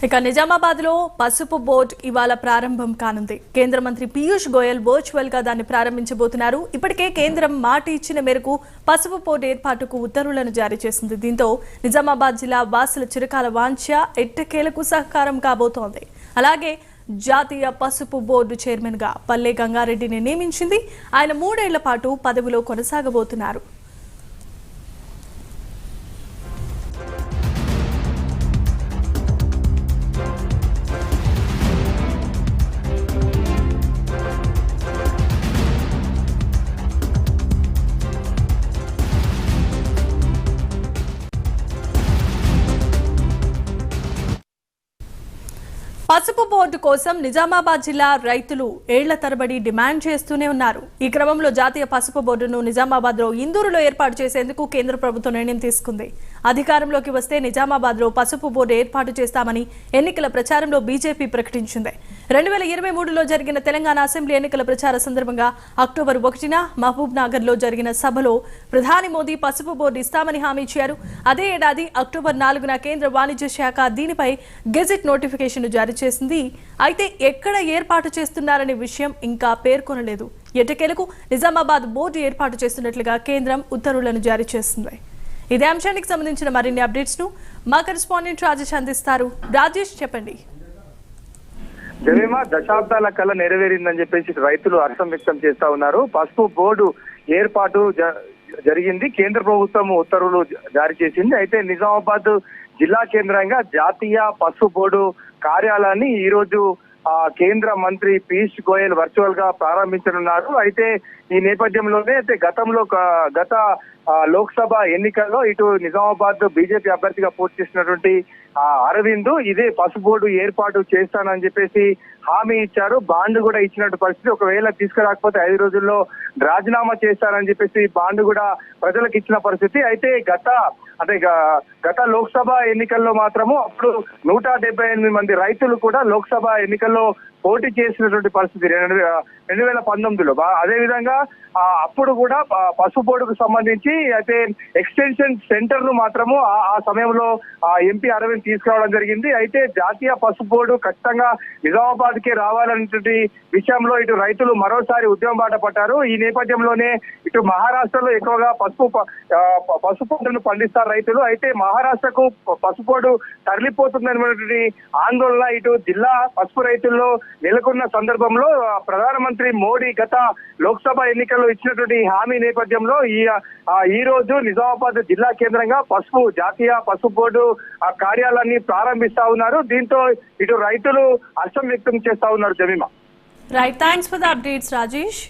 ఇక నిజామాబాద్ లో పసుపు బోర్డు ఇవాళ ప్రారంభం కానుంది. కేంద్ర మంత్రి పీయూష్ గోయల్ వర్చువల్ గా దాన్ని ప్రారంభించబోతున్నారు. ఇప్పటికే కేంద్రం మాట ఇచ్చిన మేరకు పసుపు బోర్డు ఏర్పాటుకు ఉత్తర్వులను జారీ చేసింది. దీంతో నిజామాబాద్ జిల్లా వాసుల చిరకాల వాంఛ ఎట్టకేలకు సహకారం కాబోతోంది. అలాగే జాతీయ పసుపు బోర్డు చైర్మన్ గా పల్లె గంగారెడ్డిని నియమించింది. ఆయన 3 ఏళ్ల పాటు పదవిలో కొనసాగబోతున్నారు. పసుపు బోర్డు కోసం నిజామాబాద్ జిల్లా రైతులు ఏళ్ల తరబడి డిమాండ్ చేస్తూనే ఉన్నారు. ఈ క్రమంలో జాతీయ పసుపు బోర్డును నిజామాబాద్ లో ఇందూరులో ఏర్పాటు చేసేందుకు కేంద్ర ప్రభుత్వం నిర్ణయం తీసుకుంది. అధికారంలోకి వస్తే నిజామాబాద్ లో పసుపు బోర్డు ఏర్పాటు చేస్తామని ఎన్నికల ప్రచారంలో బీజేపీ ప్రకటించింది. 2023లో జరిగిన తెలంగాణ అసెంబ్లీ ఎన్నికల ప్రచార సందర్భంగా అక్టోబర్ 1న మహబూబ్ నగర్ లో జరిగిన సభలో ప్రధాని మోదీ పసుపు బోర్డు ఇస్తామని హామీ ఇచ్చారు. అదే ఏడాది అక్టోబర్ 4న కేంద్ర వాణిజ్య శాఖ దీనిపై గెజెట్ నోటిఫికేషన్ జారీ చేసింది. అయితే ఎక్కడ ఏర్పాటు చేస్తున్నారనే విషయం ఇంకా పేర్కొనలేదు. ఎట్టకేలకు నిజామాబాద్ బోర్డు ఏర్పాటు చేస్తున్నట్లుగా కేంద్రం ఉత్తర్వులను జారీ చేసింది. ఇదే అంశానికి సంబంధించిన మరిన్ని అప్డేట్స్ ను మా కరెస్పాండెంట్ రాజేష్ అందిస్తారు. రాజేష్, చెప్పండి. జమీమా, దశాబ్దాల కళ నెరవేరిందని చెప్పేసి రైతులు హర్షం వ్యక్తం చేస్తా ఉన్నారు. పసుపు బోర్డు ఏర్పాటు జరిగింది. కేంద్ర ప్రభుత్వం ఉత్తర్వులు జారీ చేసింది. అయితే నిజామాబాద్ జిల్లా కేంద్రంగా జాతీయ పసుపు బోర్డు కార్యాలయాన్ని ఈ రోజు కేంద్ర మంత్రి పీయూష్ గోయల్ వర్చువల్ గా ప్రారంభించనున్నారు. అయితే ఈ నేపథ్యంలోనే గత లోక్సభ ఎన్నికల్లో ఇటు నిజామాబాద్ బీజేపీ అభ్యర్థిగా పోటీ చేసినటువంటి అరవింద్ ఇదే పసుపు బోర్డు ఏర్పాటు చేస్తానని చెప్పేసి హామీ ఇచ్చారు. బాండ్ కూడా ఇచ్చినట్టు పరిస్థితి. ఒకవేళ తీసుకురాకపోతే 5 రోజుల్లో రాజీనామా చేస్తారని చెప్పేసి బాండ్ కూడా ప్రజలకు ఇచ్చిన పరిస్థితి. అయితే గత లోక్సభ ఎన్నికల్లో మాత్రము అప్పుడు 178 మంది రైతులు కూడా లోక్సభ ఎన్నికల్లో పోటీ చేసినటువంటి పరిస్థితి 2019లో. అదే విధంగా అప్పుడు కూడా పసుపు బోర్డుకు సంబంధించి అయితే ఎక్స్టెన్షన్ సెంటర్ ను మాత్రము ఆ సమయంలో ఎంపీ అరవింద్ తీసుకురావడం జరిగింది. అయితే జాతీయ పసుపు బోర్డు ఖచ్చితంగా నిజామాబాద్ కి రావాలనేటువంటి విషయంలో ఇటు రైతులు మరోసారి ఉద్యమం బాట పట్టారు. ఈ నేపథ్యంలోనే ఇటు మహారాష్ట్రలో ఎక్కువగా పసుపు పంటను పండిస్తారు రైతులు. అయితే మహారాష్ట్రకు పసుపు బోర్డు తరలిపోతుందనేటువంటి ఆందోళన ఇటు జిల్లా పసుపు రైతుల్లో నెలకొన్న సందర్భంలో ప్రధానమంత్రి మోడీ గత లోక్సభ ఎన్నికల్లో ఇచ్చినటువంటి హామీ నేపథ్యంలో ఈ రోజు నిజామాబాద్ జిల్లా కేంద్రంగా జాతీయ పసుపు బోర్డు కార్యాలయాన్ని ప్రారంభిస్తా ఉన్నారు. దీంతో ఇటు రైతులు హర్షం వ్యక్తం చేస్తా ఉన్నారు. Jemimah, right, thanks for the updates Rajesh.